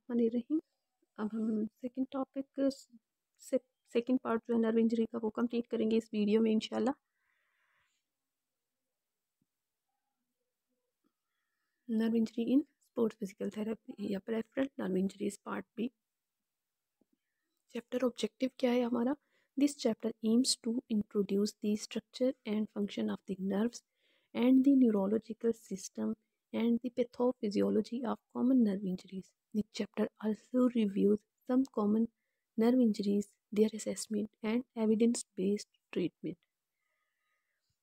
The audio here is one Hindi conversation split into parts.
बिस्मिल्लाहिर्रहमानिर्रहीम। अब हम सेकंड टॉपिक से सेकंड पार्ट जो है नर्व इंजरी का वो कंप्लीट करेंगे इस वीडियो में इंशाल्लाह। Nerve injury in sports physical therapy या peripheral nerve injuries part B. Chapter objective क्या है हमारा? This chapter aims to introduce the structure and function of the nerves and the neurological system and the pathophysiology of common nerve injuries. The chapter also reviews some common nerve injuries, their assessment, and evidence-based treatment.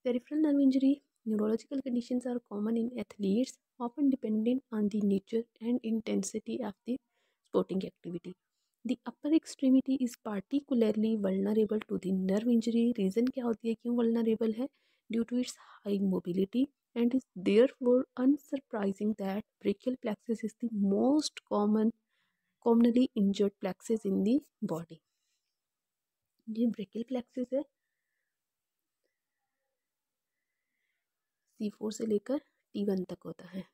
Peripheral nerve injury neurological conditions are common in athletes, often dependent on the nature and intensity of the sporting activity. The upper extremity is particularly vulnerable to the nerve injury. Reason क्या होती है क्यों vulnerable है? Due to its high mobility, and is therefore unsurprising that brachial plexus is the most commonly injured plexus in the body. ये brachial plexus है, C4 से लेकर T1 तक होता है।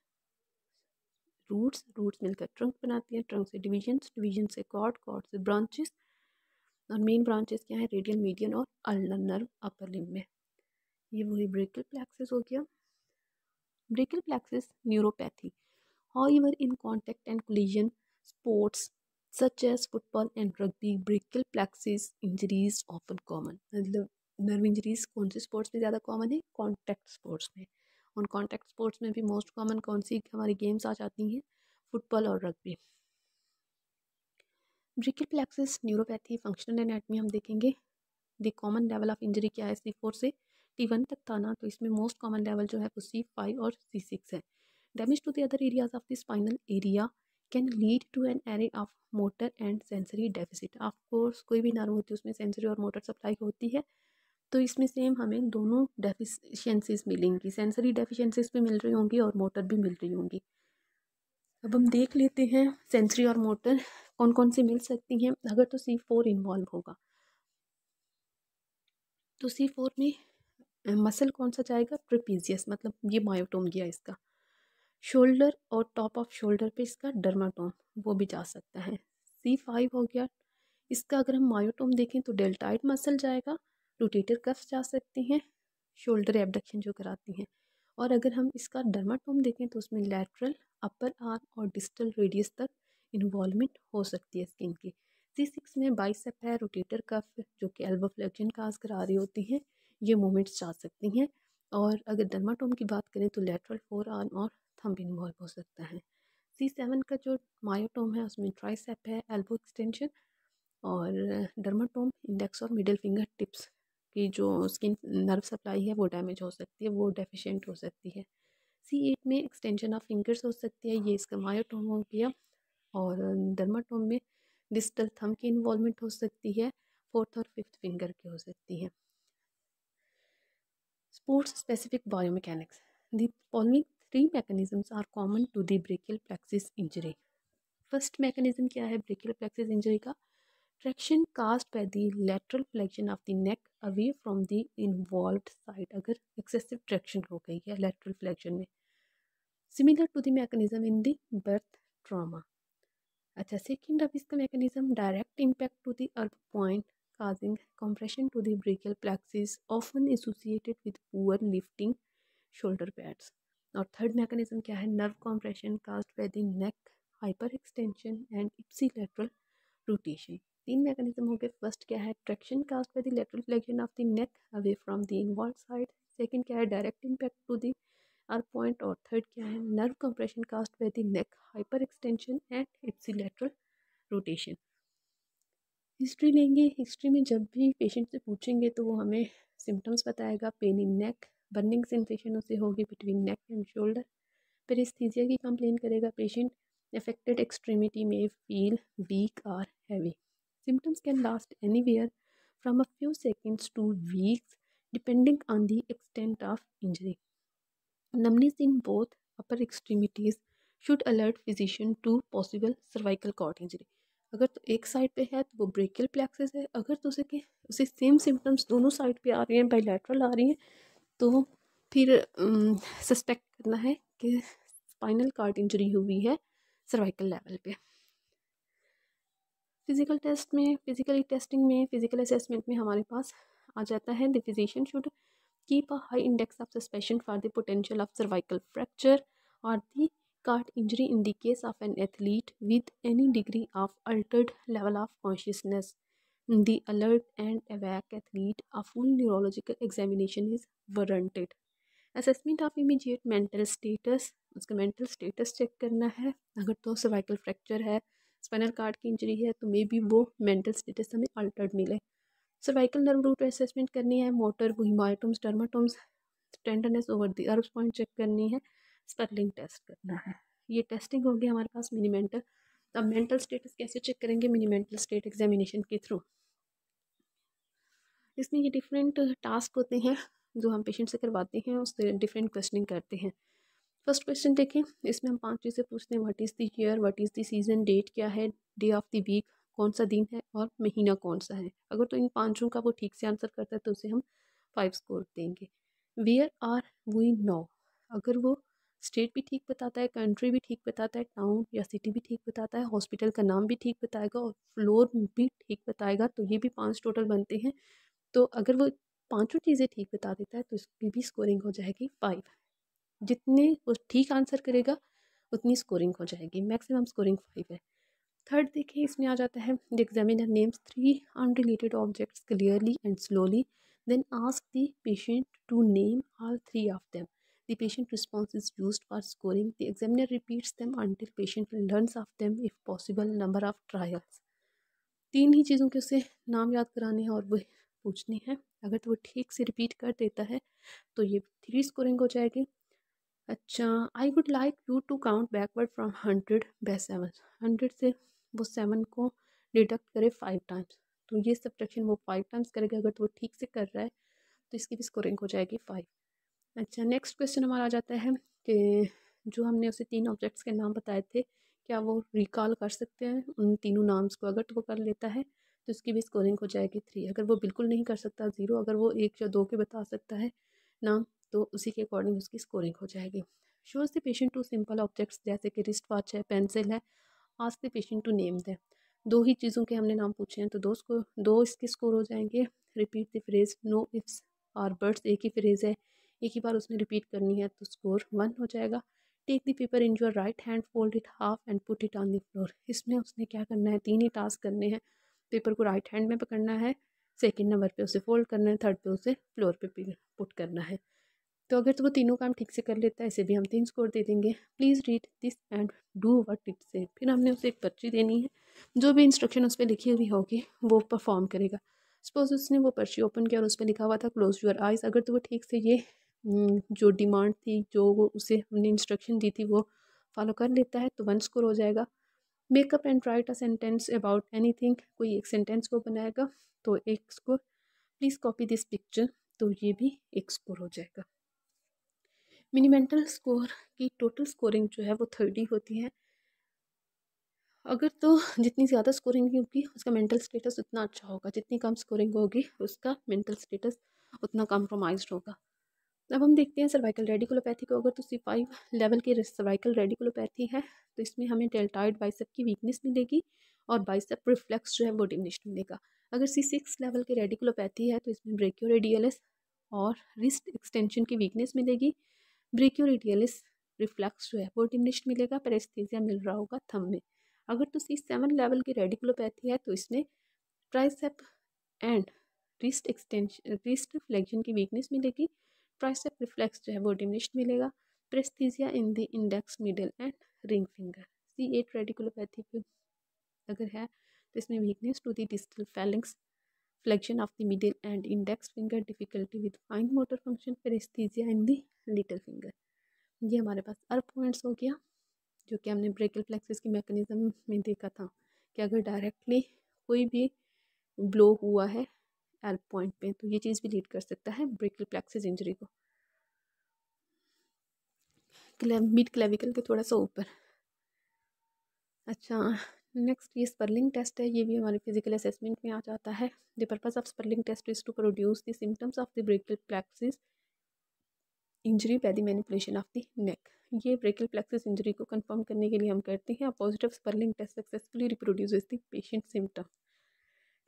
रूट्स मिलकर ट्रंक बनाती हैं, ट्रंक से डिवीजन से कॉर्ड से ब्रांचेस, और मेन ब्रांचेस क्या है? रेडियल, मीडियन और अल्नर नर्व अपर लिम्ब में। ये वही ब्रेकियल प्लेक्सस हो गया। Brachial plexus neuropathy, however in contact and collision sports such as football and rugby, brachial plexus injuries often common। मतलब नर्व इंजरीज कौन से स्पोर्ट्स में ज़्यादा कॉमन है? कॉन्टैक्ट स्पोर्ट्स में। और कॉन्टैक्ट स्पोर्ट्स में भी मोस्ट कॉमन कौन सी हमारी गेम्स आ जाती हैं? फुटबॉल और rugby. Brachial plexus neuropathy functional anatomy हम देखेंगे। The common level of injury क्या है? C4 से T1 तक था ना, तो इसमें मोस्ट कॉमन लेवल जो है वो C5 और C6 है। Damage to the other areas of the spinal area can lead to an array of motor and sensory deficit. Of course कोई भी नर्व होती है उसमें सेंसरी और मोटर सप्लाई होती है, तो इसमें सेम हमें दोनों डेफिशिएंसीज मिलेंगी। सेंसरी डेफिशिएंसीज भी मिल रही होंगी और मोटर भी मिल रही होंगी। अब हम देख लेते हैं सेंसरी और मोटर कौन कौन सी मिल सकती हैं। अगर तो C4 इन्वॉल्व होगा तो C4 में मसल कौन सा जाएगा? ट्रेपीजियस, मतलब ये मायोटोम गया इसका। शोल्डर और टॉप ऑफ शोल्डर पे इसका डर्माटोम, वो भी जा सकता है। C5 हो गया, इसका अगर हम मायोटोम देखें तो डेल्टाइड मसल जाएगा, रोटेटर कफ्स जा सकती हैं, शोल्डर एबडक्शन जो कराती हैं। और अगर हम इसका डर्माटोम देखें तो उसमें लैटरल, अपर आर्म और डिस्टल रेडियस तक इन्वॉल्वमेंट हो सकती है स्किन की। C6 में बाइसेप है, रोटेटर कफ जो कि एल्बो फ्लेक्शन काज करा रही होती हैं, ये मूवमेंट्स जा सकती हैं। और अगर डर्माटोम की बात करें तो लैटरल फोर आर्म और थंब इन्वॉल्व हो सकता है। C7 का जो मायोटोम है उसमें ट्राइसेप है, एल्बो एक्सटेंशन, और डर्माटोम इंडेक्स और मिडिल फिंगर टिप्स की जो स्किन नर्व सप्लाई है वो डैमेज हो सकती है, वो डेफिशिएंट हो सकती है। C8 में एक्सटेंशन ऑफ फिंगर्स हो सकती है, ये इसका मायोटोम हो गया। और डर्माटोम में डिस्टल थंब की इन्वॉल्वमेंट हो सकती है, फोर्थ और फिफ्थ फिंगर की हो सकती है। Sports specific biomechanics, the following three mechanisms are common to the brachial plexus injury. First mechanism क्या है ब्रेकियल प्लेक्सिस इंजरी का? Traction caused by the lateral flexion of the neck away from the involved side. अगर एक्सेसिव ट्रैक्शन हो गई है लेटरल फ्लेक्शन में, similar to the mechanism in the birth trauma. अच्छा, सेकेंड अब इसका mechanism direct impact to the Erb point causing compression to the brachial plexus, often associated with poor lifting shoulder pads. और थर्ड मैकेनिज्म क्या है? Nerve compression caused by the neck hyper extension and ipsilateral rotation. तीन मैकेनिज्म हो गए। फर्स्ट क्या है? Traction caused by the lateral flexion of the neck away from the involved side। Second क्या है? Direct impact to the Erb point. और थर्ड क्या है? Nerve compression caused by the neck hyper extension and ipsilateral rotation. History लेंगे। हिस्ट्री में जब भी पेशेंट से पूछेंगे तो वो हमें सिम्टम्स बताएगा। Pain in neck, burning sensation उसे होगी between neck and shoulder. Paresthesia की कंप्लेन करेगा पेशेंट। अफेक्टेड एक्सट्रीमिटी में फील वीक और heavy. Symptoms can last anywhere from a few seconds to weeks depending on the extent of injury. Numbness in both upper extremities should alert physician to possible cervical cord injury. अगर तो एक साइड पे है तो वो ब्रेकियल प्लेक्सस है, अगर तो उसे सेम सिम्टम्स दोनों साइड पे आ रही हैं, बाइलैटरल आ रही हैं, तो फिर सस्पेक्ट करना है कि स्पाइनल कॉर्ड इंजरी हुई है सर्वाइकल लेवल पे। फिजिकल असेसमेंट में हमारे पास आ जाता है the physician should keep a high index of suspicion for the potential of cervical fracture or the cart injury in the case of an athlete with any degree of altered level of consciousness. The alert and awake athlete, a full neurological examination is warranted. Assessment of immediate mental status, उसका मेंटल स्टेटस चेक करना है। अगर तो सर्वाइकल फ्रैक्चर है, स्पाइनल कार्ड की इंजरी है, तो मे बी वो मेंटल स्टेटस हमें अल्टर्ड मिले। सर्वाइकल नर्व रूट असेसमेंट करनी है, motor myotomes dermatomes tenderness over the Erb's point check करनी है, स्पेलिंग टेस्ट करना है। ये टेस्टिंग होगी हमारे पास मिनी मेंटल। अब मेंटल स्टेटस कैसे चेक करेंगे? मिनी मेंटल स्टेट एग्जामिनेशन के थ्रू। इसमें ये डिफरेंट टास्क होते हैं जो हम पेशेंट से करवाते हैं, उससे डिफरेंट क्वेश्चनिंग करते हैं। फर्स्ट क्वेश्चन देखें, इसमें हम 5 चीज़ें पूछते हैं। What is the year, what is the season, date क्या है, डे ऑफ द वीक कौन सा दिन है, और महीना कौन सा है। अगर तो इन पांचों का वो ठीक से आंसर करता है तो उसे हम 5 स्कोर देंगे। वेयर आर वी नाउ, अगर वो स्टेट भी ठीक बताता है, कंट्री भी ठीक बताता है, टाउन या सिटी भी ठीक बताता है, हॉस्पिटल का नाम भी ठीक बताएगा और फ्लोर भी ठीक बताएगा, तो ये भी 5 टोटल बनते हैं। तो अगर वो पांचों चीज़ें ठीक बता देता है तो इसकी भी स्कोरिंग हो जाएगी 5। जितने वो ठीक आंसर करेगा उतनी स्कोरिंग हो जाएगी, मैक्सिमम स्कोरिंग 5 है। थर्ड देखिए, इसमें आ जाता है the examiner names 3 unrelated objects clearly and slowly, then ask the patient to name all 3 of them. The patient response is used for scoring. The examiner repeats them until patient learns of them, if possible, number of trials. 3 ही चीज़ों के उसे नाम याद कराने हैं और वो पूछनी है। अगर तो वो ठीक से रिपीट कर देता है तो ये 3 स्कोरिंग हो जाएगी। अच्छा, I would like you to count backward from 100 by 7। 100 से वो 7 को डिडक्ट करे 5 टाइम्स, तो ये सब्ट्रैक्शन वो 5 टाइम्स करेगा। अगर तो वो ठीक से कर रहा है तो इसकी भी स्कोरिंग हो जाएगी 5। अच्छा, नेक्स्ट क्वेश्चन हमारा आ जाता है कि जो हमने उसे 3 ऑब्जेक्ट्स के नाम बताए थे, क्या वो रिकॉल कर सकते हैं उन तीनों नाम्स को? अगर तो वो कर लेता है तो इसकी भी स्कोरिंग हो जाएगी 3। अगर वो बिल्कुल नहीं कर सकता 0। अगर वो 1 या 2 के बता सकता है नाम तो उसी के अकॉर्डिंग उसकी स्कोरिंग हो जाएगी। Shows the patient two simple objects, जैसे कि रिस्ट वॉच है, पेंसिल है। Ask the patient to name them. 2 ही चीज़ों के हमने नाम पूछे हैं तो 2 इसके स्कोर हो जाएंगे। Repeat the phrase no ifs और बर्ड्स, एक ही फ्रेज़ है, एक ही बार उसने रिपीट करनी है तो स्कोर 1 हो जाएगा। Take the paper in your right hand, fold it half and put it on the floor. इसमें उसने क्या करना है? 3 ही टास्क करने हैं। पेपर को राइट हैंड में पकड़ना है, सेकंड नंबर पे उसे फोल्ड करना है, थर्ड पे उसे फ्लोर पे पुट करना है। तो अगर तो वो तीनों काम ठीक से कर लेता है, इसे भी हम 3 स्कोर दे देंगे। Please read this and do what it से। फिर हमने उसे एक पर्ची देनी है, जो भी इंस्ट्रक्शन उस पर लिखी हुई होगी वो परफॉर्म करेगा। सपोज उसने वो पर्ची ओपन किया और उस पर लिखा हुआ था क्लोज योर आइज़। अगर तो वो ठीक से ये जो डिमांड थी, जो वो उसे हमने इंस्ट्रक्शन दी थी, वो फॉलो कर लेता है तो 1 स्कोर हो जाएगा। Makeup and right a sentence about anything, कोई एक सेंटेंस को बनाएगा तो 1 score. Please copy this picture, तो ये भी 1 स्कोर हो जाएगा। मिनी मेंटल स्कोर की टोटल स्कोरिंग जो है वो 30 होती है। अगर तो जितनी ज़्यादा स्कोरिंग होगी उसका मेंटल स्टेटस उतना अच्छा होगा, जितनी कम स्कोरिंग होगी उसका मेंटल स्टेटस उतना कॉम्प्रोमाइज्ड होगा। अब हम देखते हैं सर्वाइकल रेडिकुलोपैथी को। अगर तो C5 लेवल की सर्वाइकल रेडिकुलोपैथी है तो इसमें हमें डेल्टॉइड बाइसेप की वीकनेस मिलेगी और बाइसेप रिफ्लेक्स जो है वो डिमिनिश्ड मिलेगा। अगर C6 लेवल की रेडिकुलोपैथी है तो इसमें ब्रेकियोरेडियलिस और रिस्ट एक्सटेंशन की वीकनेस मिलेगी। ब्रेकियोरेडियलिस रिफ्लेक्स जो है वो डिमिनिश्ड मिलेगा, पैरेस्थीसिया मिल रहा होगा थंब में। अगर तो C7 लेवल की रेडिकुलोपैथी है तो इसमें ट्राइसेप एंड रिस्ट फ्लेक्शन की वीकनेस मिलेगी। ट्राइसेप रिफ्लेक्स जो है वो डिमिनिश्ड मिलेगा। Paresthesia in the index, middle and ring finger. C8 radiculopathy पे अगर है तो इसमें weakness to the distal phalanges, flexion of the middle and index finger, difficulty with fine motor function, paresthesia in the little finger. ये हमारे पास अर्ब पॉइंट्स हो गया, जो कि हमने ब्रेकियल प्लेक्सिस की मैकेनिज्म में देखा था कि अगर डायरेक्टली कोई भी ब्लो हुआ है एल्ब पॉइंट पे तो ये चीज़ भी लीड कर सकता है ब्रेकियल प्लेक्सिस इंजरी को। मिड क्लेविकल के थोड़ा सा ऊपर। अच्छा, नेक्स्ट ये स्पर्लिंग टेस्ट है, ये भी हमारे फिजिकल असेसमेंट में आ जाता है। The purpose of Spurling test is to produce the symptoms of the brachial plexus injury by the manipulation of the neck. ये ब्रेकियल प्लेक्सिस इंजरी को कंफर्म करने के लिए हम करते हैं। Positive Spurling test successfully reproduces the patient symptom.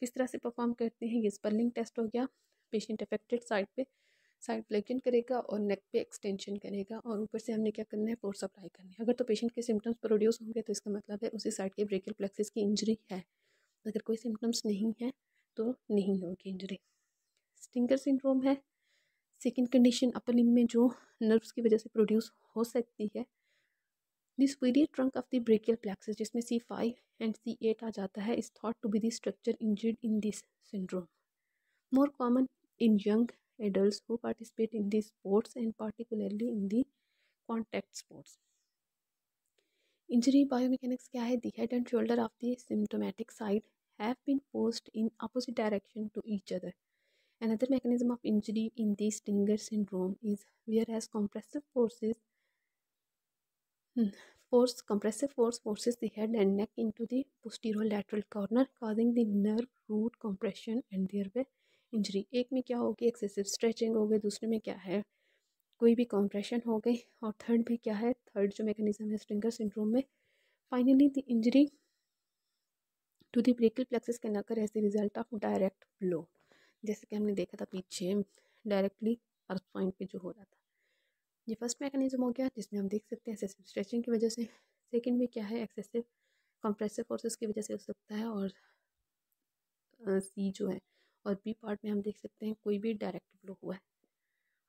किस तरह से परफॉर्म करते हैं? ये स्पर्लिंग टेस्ट हो गया, पेशेंट अफेक्टेड साइड पे साइड फ्लेक्शन करेगा और नेक पे एक्सटेंशन करेगा, और ऊपर से हमने क्या करना है, फोर्स अप्लाई करनी है। अगर तो पेशेंट के सिम्टम्स प्रोड्यूस होंगे तो इसका मतलब है उसी साइड के ब्रेकियल प्लेक्सिस की इंजरी है। अगर कोई सिम्टम्स नहीं है तो नहीं होगी इंजरी। स्टिंगर सिंड्रोम है सेकेंड कंडीशन, अपर लिम्ब में जो नर्व्स की वजह से प्रोड्यूस हो सकती है। The superior trunk of the brachial plexus, जिसमें C5 एंड C8 आ जाता है, is thought to be the structure injured in this syndrome. More common in young adults who participate in these sports and particularly in the contact sports. Injury biomechanics क्या है? The head and shoulder of the symptomatic side have been forced in opposite direction to each other. Another mechanism of injury in the Stinger syndrome is whereas compressive force forces the head and neck into the posterolateral corner, causing the nerve root compression and thereby injury. एक में क्या होगी, एक्सेसिव स्ट्रेचिंग हो गई, दूसरे में क्या है, कोई भी कॉम्प्रेशन हो गई, और थर्ड में क्या है, थर्ड जो मैकेनिज्म है स्टिंगर सिंड्रोम में, finally the injury to the brachial plexus can occur as the result of direct blow. जैसे कि हमने देखा था पीछे डायरेक्टली अर्थ पॉइंट पे जो हो रहा था। ये फर्स्ट मैकेनिज्म हो गया जिसमें हम देख सकते हैं एक्सेसिव स्ट्रेचिंग की वजह से। सेकंड में क्या है, एक्सेसिव कंप्रेसिव फोर्सेस की वजह से हो सकता है, और सी जो है और बी पार्ट में हम देख सकते हैं कोई भी डायरेक्ट ब्लो हुआ है।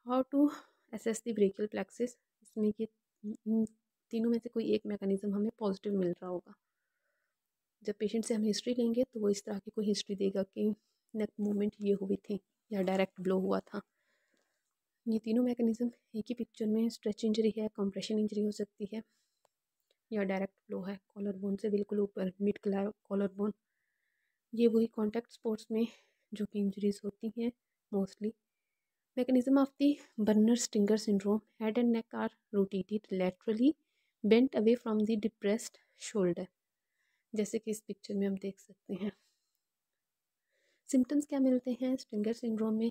How to assess the brachial plexus, इसमें ये तीनों में से कोई एक मैकेनिज्म हमें पॉजिटिव मिल रहा होगा। जब पेशेंट से हम हिस्ट्री लेंगे तो वो इस तरह की कोई हिस्ट्री देगा कि नेक मूवमेंट ये हुई थी या डायरेक्ट ब्लो हुआ था। ये तीनों मैकेनिज्म एक ही पिक्चर में, स्ट्रेच इंजरी है, कंप्रेशन इंजरी हो सकती है, या डायरेक्ट ब्लो है कॉलर बोन से बिल्कुल ऊपर, मिड कॉलर बोन। ये वही कॉन्टैक्ट स्पोर्ट्स में जो कि इंजरीज होती हैं mostly. Mechanism of the Burner Stinger syndrome, head and neck are rotated laterally, bent away from the depressed shoulder, जैसे कि इस पिक्चर में हम देख सकते हैं। सिम्टम्स क्या मिलते हैं स्टिंगर सिंड्रोम में?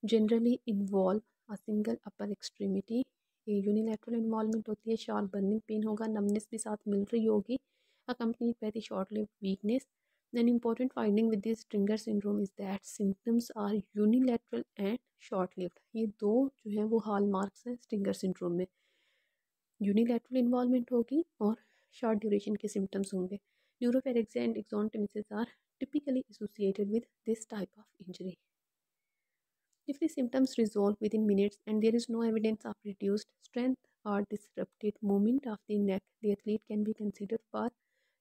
Generally involve a single upper extremity, ये यूनिलैटरल इन्वॉल्वमेंट होती है, शार्प बर्निंग पेन होगा, नमनेस भी साथ मिल रही होगी, accompanied by the short lived weakness. An important finding with this Stinger syndrome is that symptoms are unilateral and short-lived. ये दो जो है वो हॉलमार्क्स हैं स्टिंगर सिंड्रोम में। यूनिलैटरल इन्वॉल्वमेंट होगी और शॉर्ट ड्यूरेशन के सिम्टम्स होंगे। Neurapraxia and axonotmesis are typically associated with this type of injury. If the symptoms resolve within minutes and there is no evidence of reduced strength or disrupted movement of the neck, the athlete can be considered for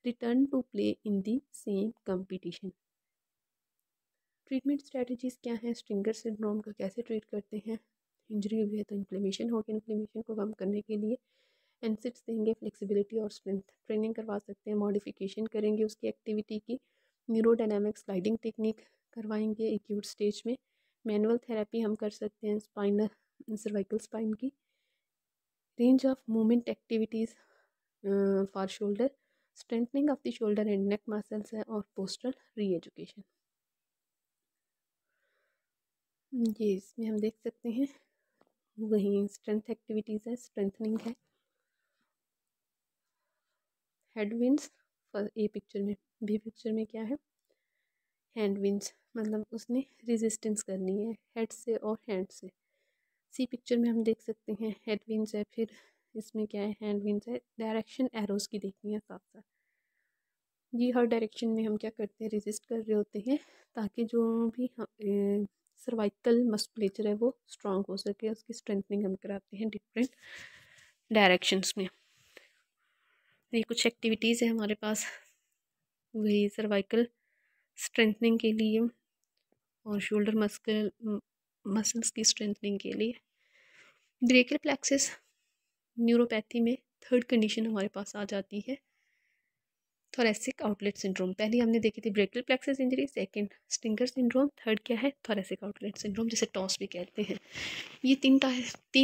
return to play in the same competition. Treatment strategies क्या हैं? स्टिंगर सिंड्रोम का कैसे ट्रीट करते हैं? इंजरी हुई है तो इन्फ्लेमेशन होगी, इन्फ्लेमेशन को कम करने के लिए एनसिड्स देंगे, फ्लेक्सिबिलिटी और स्ट्रेंथ ट्रेनिंग करवा सकते हैं, मॉडिफिकेशन करेंगे उसकी एक्टिविटी की, न्यूरोडायनामिक स्लाइडिंग टेक्निक करवाएंगे एक्यूट स्टेज में, मैनुअल थेरेपी हम कर सकते हैं स्पाइनल सर्वाइकल स्पाइन की, range of movement activities for shoulder, strengthening of the shoulder and neck muscles है, और पोस्टरल री एजुकेशन। ये इसमें हम देख सकते हैं वही स्ट्रेंथ एक्टिविटीज़ है, स्ट्रेंथनिंग है, हेडविंड्स ए पिक्चर में, बी पिक्चर में क्या है, हैंडविंड्स, मतलब उसने रेजिस्टेंस करनी है हेड से और हैंड से। सी पिक्चर में हम देख सकते हैं हेडविंड्स है, फिर इसमें क्या है, हैंडविंड्स है, डायरेक्शन एरोस की देखनी है साथ साथ। ये हर डायरेक्शन में हम क्या करते हैं, रेजिस्ट कर रहे होते हैं ताकि जो भी सर्वाइकल मस्कुलेचर है वो स्ट्रांग हो सके, उसकी स्ट्रेंथनिंग हम कराते हैं डिफरेंट डायरेक्शंस में। ये कुछ एक्टिविटीज़ है हमारे पास वही सर्वाइकल स्ट्रेंथनिंग के लिए और शोल्डर मसल्स की स्ट्रेंथनिंग के लिए। ब्रेकियल प्लेक्सिस न्यूरोपैथी में थर्ड कंडीशन हमारे पास आ जाती है। थोरेसिक आउटलेट सिंड्रोम, पहली हमने देखी थी brachial plexus injury, second stinger syndrome, third क्या है थोरेसिक आउटलेट सिंड्रोम, जिसे टॉस भी कहते हैं। ये तीन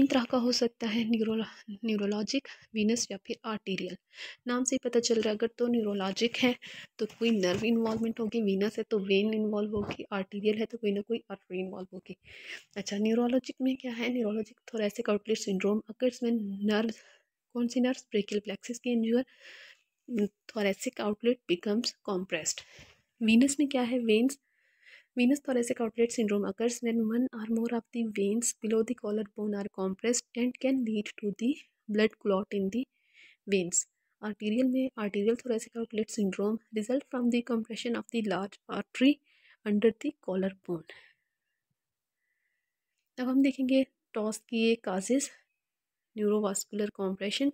तरह का हो सकता है, न्यूरोलॉजिक, वीनस या फिर आर्टीरियल। नाम से ही पता चल रहा है, अगर तो न्यूरोलॉजिक है तो कोई नर्व इन्वॉल्वमेंट होगी, वीनस है तो वेन इन्वॉल्व होगी, आर्टीरियल है तो कोई ना कोई आर्टरी इन्वॉल्व होगी। अच्छा, न्यूरोलॉजिक में क्या है, neurologic thoracic outlet syndrome occurs when nerve, कौन सी नर्व, ब्रेकियल प्लेक्सस की इंजर, thoracic outlet becomes compressed. Venous में क्या है, veins, venous thoracic outlet syndrome occurs when one or more of the veins below the collarbone are compressed and can lead to the blood clot in the veins. Arterial में arterial thoracic outlet syndrome result from the compression of the large artery under the collarbone. अब हम देखेंगे टॉस की ये causes, neurovascular compression.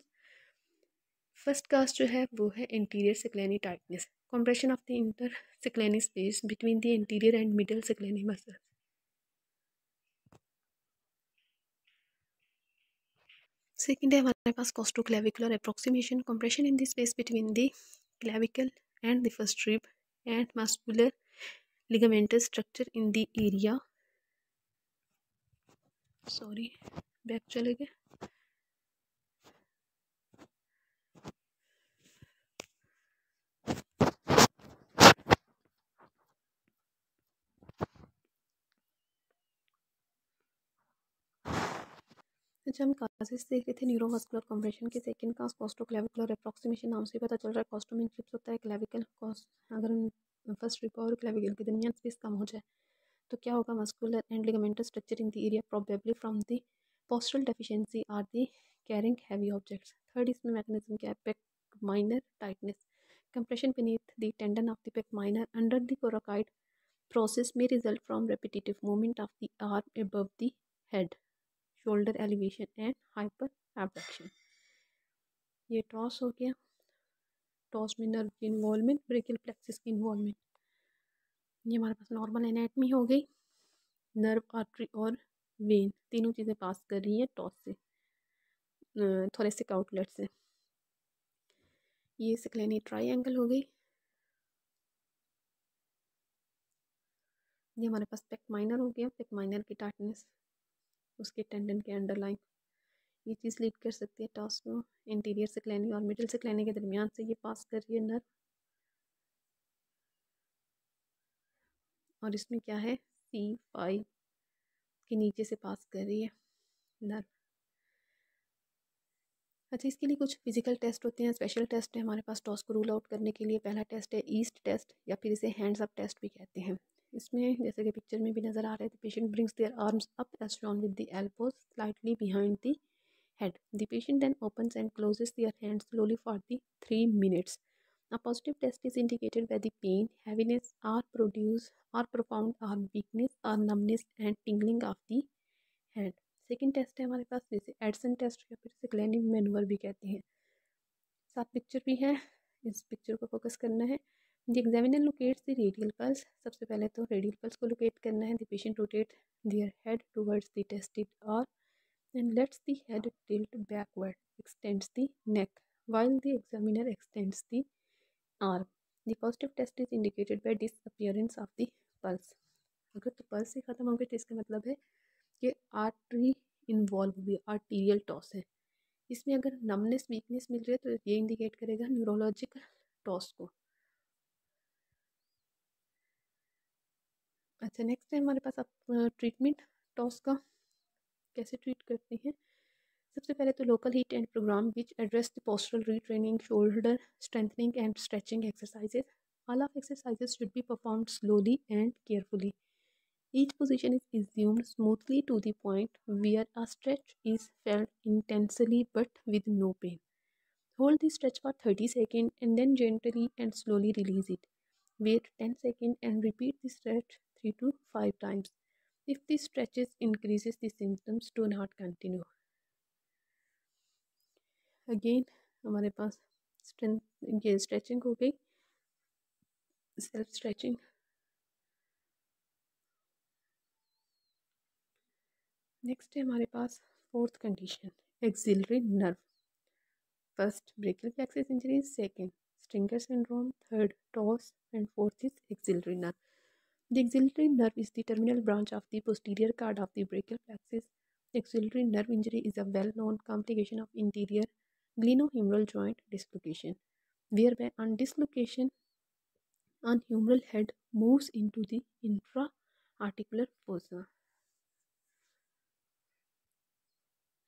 First cause जो है वो है anterior scalene tightness, compression of the intercyclinic space between the anterior and middle cyclinic muscles. Second है हमारे पास कोस्टोक्लेविकुलर approximation, compression in the space between the clavicle and the first rib and muscular ligamentous structure in the area, sorry back चले गए। जब हम काजेस देख रहे थे न्यूरोमस्कुलर कॉम्प्रेशन के, सेकंड काज कोस्टोक्लेविकुलर अप्रोक्सीमेशन, नाम से पता चल रहा है कोस्टो में इंक्लिप्स होता है, क्लेविकल कॉस्ट, अगर फर्स्ट रिब और क्लेविकल के दरमियान स्पेस कम हो जाए तो क्या होगा, muscular and ligamentous structure in the area probably from the postural deficiency or the carrying heavy objects. Third इसमें मैकेनिज्म क्या है, pec minor tightness, compression beneath the tendon of the pec minor under the coracoid process may result from repetitive movement of the arm above the head, shoulder elevation and hyper abduction। ये टॉस हो गया, टॉस में नर्व की इन्वॉल्वमेंट, ब्रेकियल प्लेक्सिस की इन्वॉल्वमेंट। ये हमारे पास नॉर्मल एनाटमी हो गई, नर्व, आर्टरी और वेन तीनों चीज़ें पास कर रही हैं टॉस से, थोरेसिक आउटलेट से। ये सिक्लेनी ट्राइंगल हो गई, ये हमारे पास पेक माइनर हो गया, पेक माइनर की टाइटनेस उसके टेंडन के अंडरलाइन, ये चीज़ लीड कर सकती है टॉस को, इंटीरियर सिक्लेनी और मिडिल सिक्लेनी के दरमियान से ये पास कर रही है नर्व, और इसमें क्या है, C5 के नीचे से पास कर रही है नर्व। अच्छा, इसके लिए कुछ फिजिकल टेस्ट होते हैं, स्पेशल टेस्ट है हमारे पास टॉस को रूल आउट करने के लिए। पहला टेस्ट है ईस्ट टेस्ट, या फिर इसे हैंड्स अप टेस्ट भी कहते हैं। इसमें जैसे कि पिक्चर में भी नज़र आ रहा है, the patient brings their arms up as shown with the elbows slightly behind the head. The patient then opens and closes their hands slowly for the 3 minutes. A positive test is indicated by the pain, heaviness, or profound arm weakness or numbness and tingling of the hand. Second test है हमारे पास, जैसे एडसन टेस्ट या फिर सिक्लेनिक मैनुअल भी कहते हैं। साथ पिक्चर भी है, इस पिक्चर को फोकस करना है। The examiner locates the radial pulse, सबसे पहले तो रेडियल पल्स को लोकेट करना है। The patient rotate their head towards the tested arm and lets the head tilt backward, extends the neck, while the examiner extends the arm. The positive test is indicated by disappearance of the pulse. अगर तो पल्स ही खत्म हो गई तो इसका मतलब है कि आर्टरी इन्वॉल्व हुई, आर्टीरियल टॉस है। इसमें अगर नमनेस, वीकनेस मिल रही है तो ये इंडिकेट करेगा न्यूरोलॉजिकल टॉस को। अच्छा, नेक्स्ट है हमारे पास अब ट्रीटमेंट टॉस का, कैसे ट्रीट करते हैं। सबसे पहले तो local heat and programme which address the postural retraining, shoulder strengthening and stretching exercises. All of exercises should be performed slowly and carefully. Each position is assumed smoothly to the point where a stretch is felt intensely but with no pain. Hold the stretch for 30 seconds and then gently and slowly release it. Wait 10 seconds and repeat the stretch 3 to 5 times. If the stretches increases the symptoms, do not continue. Again हमारे पास स्ट्रेंथ, ये स्ट्रेचिंग हो गई, सेल्फ स्ट्रेचिंग। नेक्स्ट है हमारे पास fourth condition, axillary nerve. First brachial plexus injury, second Stinger syndrome, third TOS, and fourth is axillary nerve. The axillary nerve is the terminal branch of the posterior cord of the brachial plexus. Axillary nerve injury is a well-known complication of interior glenohumeral joint dislocation, whereby on dislocation on humeral head moves into the infra-articular fossa.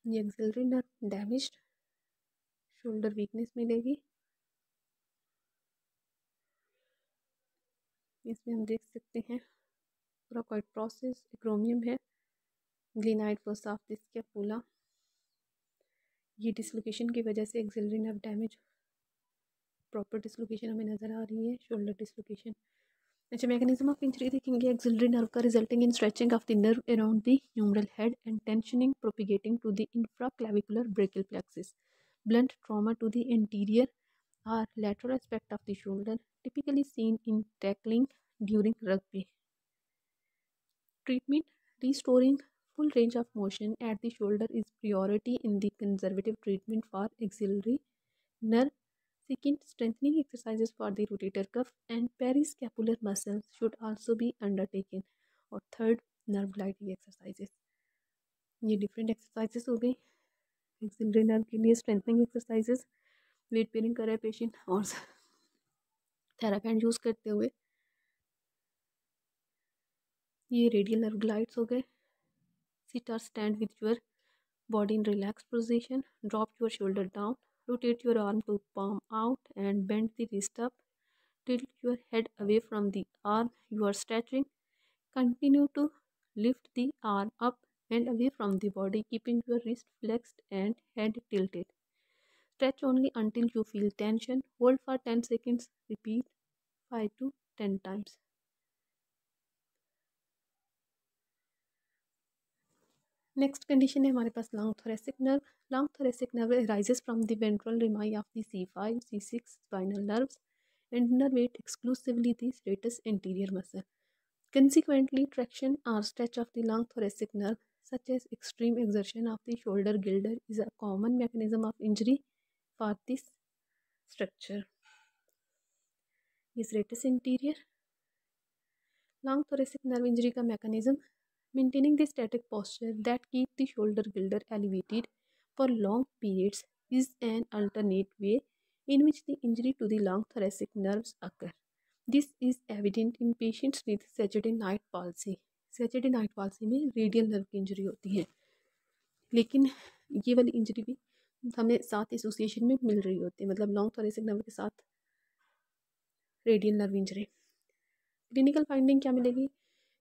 The axillary nerve damaged, shoulder weakness मिलेगी. इसमें हम देख सकते हैं कोराकॉइड प्रोसेस, एक्रोमियम है, glenoid fossa of the scapula. ये डिसलोकेशन की वजह से axillary nerve damage, proper dislocation हमें नज़र आ रही है, शोल्डर डिसलोकेशन. अच्छा, मैकेनिज्म ऑफ इंजरी देखेंगे. एक्सिलरी नर्व का resulting in stretching of the nerve around the humeral head and tensioning propagating to the infraclavicular brachial plexus. Blunt trauma to the anterior or lateral aspect of the shoulder, typically seen in tackling during rugby. Treatment: restoring full range of motion at the shoulder is priority in the conservative treatment for axillary nerve. Second, strengthening exercises for the rotator cuff and periscapular muscles should also be undertaken. और third, nerve gliding exercises. ये different exercises हो गई एक्सिलरी नर्व के लिए. स्ट्रेंथनिंग एक्सरसाइजेस, वेट बेयरिंग कर रहा है पेशेंट और थेरापैंड यूज़ करते हुए. ये रेडियल नर्व ग्लाइड्स हो गए. सिट और stand with your body in relaxed position. Drop your shoulder down. Rotate your arm to palm out and bend the wrist up. Tilt your head away from the arm you are stretching. Continue to lift the arm up and away from the body, keeping your wrist flexed and head tilted. Stretch only until you feel tension. Hold for 10 seconds. Repeat 5 to 10 times. Next condition है हमारे पास long thoracic nerve. Long thoracic nerve arises from the ventral rami of the C5, C6 spinal nerves and innervate exclusively the serratus anterior muscle. Consequently, traction or stretch of the long thoracic nerve, such as extreme exertion of the shoulder gilder, is a common mechanism of injury for this structure. ये serratus anterior. Long thoracic nerve injury का mechanism: maintaining the static posture that keep the shoulder gilder elevated for long periods is an alternate way in which the injury to the long thoracic nerves occur. This is evident in patients with Saturday night palsy. Saturday night palsy में रेडियल नर्व की इंजरी होती है, लेकिन ये वाली इंजरी भी हमें साथ एसोसिएशन में मिल रही होती है, मतलब लॉन्ग थोरेसिक नर्व के साथ radial nerve injury. Clinical finding क्या मिलेगी?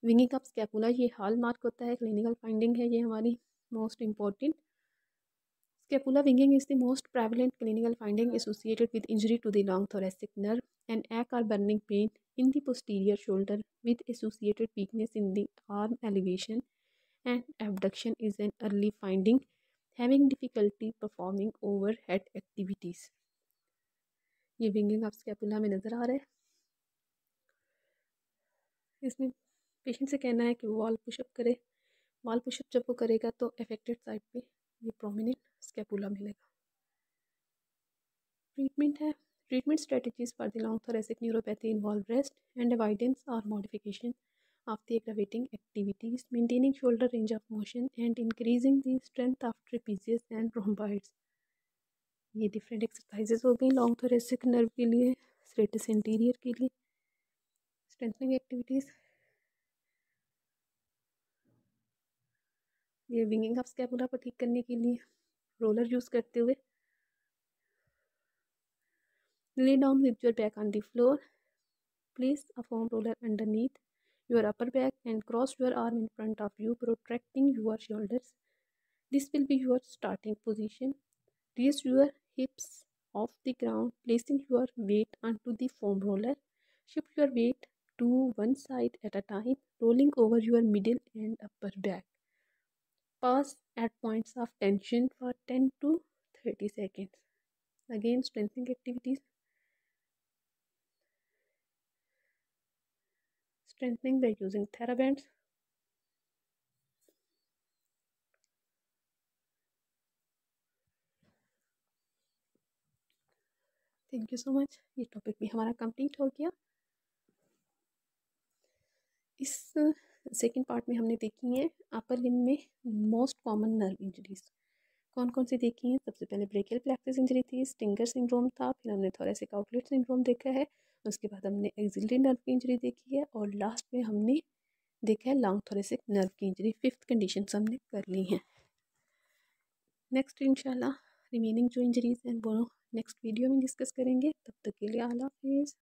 विंगिंग ऑफ स्कैपुला, ये हॉल मार्क होता है, क्लिनिकल फाइंडिंग है ये हमारी most important. Scapula winging is the most prevalent clinical finding associated with injury to the long thoracic nerve. An ache or burning pain in the posterior shoulder with associated weakness in the arm elevation and abduction is an early finding. Having difficulty performing overhead activities. ये विंगिंग ऑफ स्कैपुला में नज़र आ रहा है. इसमें पेशेंट से कहना है कि वो वॉल पुशअप करे. वॉल पुशअप जब वो करेगा तो अफेक्टेड साइड पे ये प्रोमिनेंट स्कैपुला मिलेगा. ट्रीटमेंट है. Treatment strategies for the long thoracic neuropathy involve rest and avoidance और modification of the aggravating activities, maintaining shoulder range of motion and increasing the strength of trapezius and rhomboids. ये डिफरेंट एक्सरसाइजेज हो गई लॉन्ग थोरेसिक नर्व के लिए, स्ट्रेटस इंटीरियर के लिए. स्ट्रेंथनिंग एक्टिविटीज़, ये विंगिंग ऑफ स्कैपुला को ठीक करने के लिए रोलर यूज़ करते हुए lay down with your back on the floor. Place a foam roller underneath your upper back and cross your arm in front of you, protracting your shoulders. This will be your starting position. Raise your hips off the ground, placing your weight onto the foam roller. Shift your weight to one side at a time, rolling over your middle and upper back. Pause at points of tension for 10 to 30 seconds. Again, strengthening activities. Strengthening by using TheraBands. Thank you. Thank you so much. ये टॉपिक भी हमारा कंप्लीट हो गया। इस सेकंड पार्ट में हमने देखी है अपर लिम्ब में मोस्ट कॉमन नर्व इंजरीज कौन कौन सी देखी हैं। सबसे पहले ब्रेकियल प्लेक्सिस इंजरी थी, स्टिंगर सिंड्रोम था, फिर हमने थोरेसिक आउटलेट सिंड्रोम देखा है, उसके बाद हमने एक्सिलरी नर्व की इंजरी देखी है, और लास्ट में हमने देखा है लॉन्ग थोरेसिक नर्व की इंजरी। फिफ्थ कंडीशन हमने कर ली हैं। नेक्स्ट इंशाल्लाह रिमेनिंग जो इंजरीज हैं वो नेक्स्ट वीडियो में डिस्कस करेंगे। तब तक के लिए अल्लाह हाफिज़।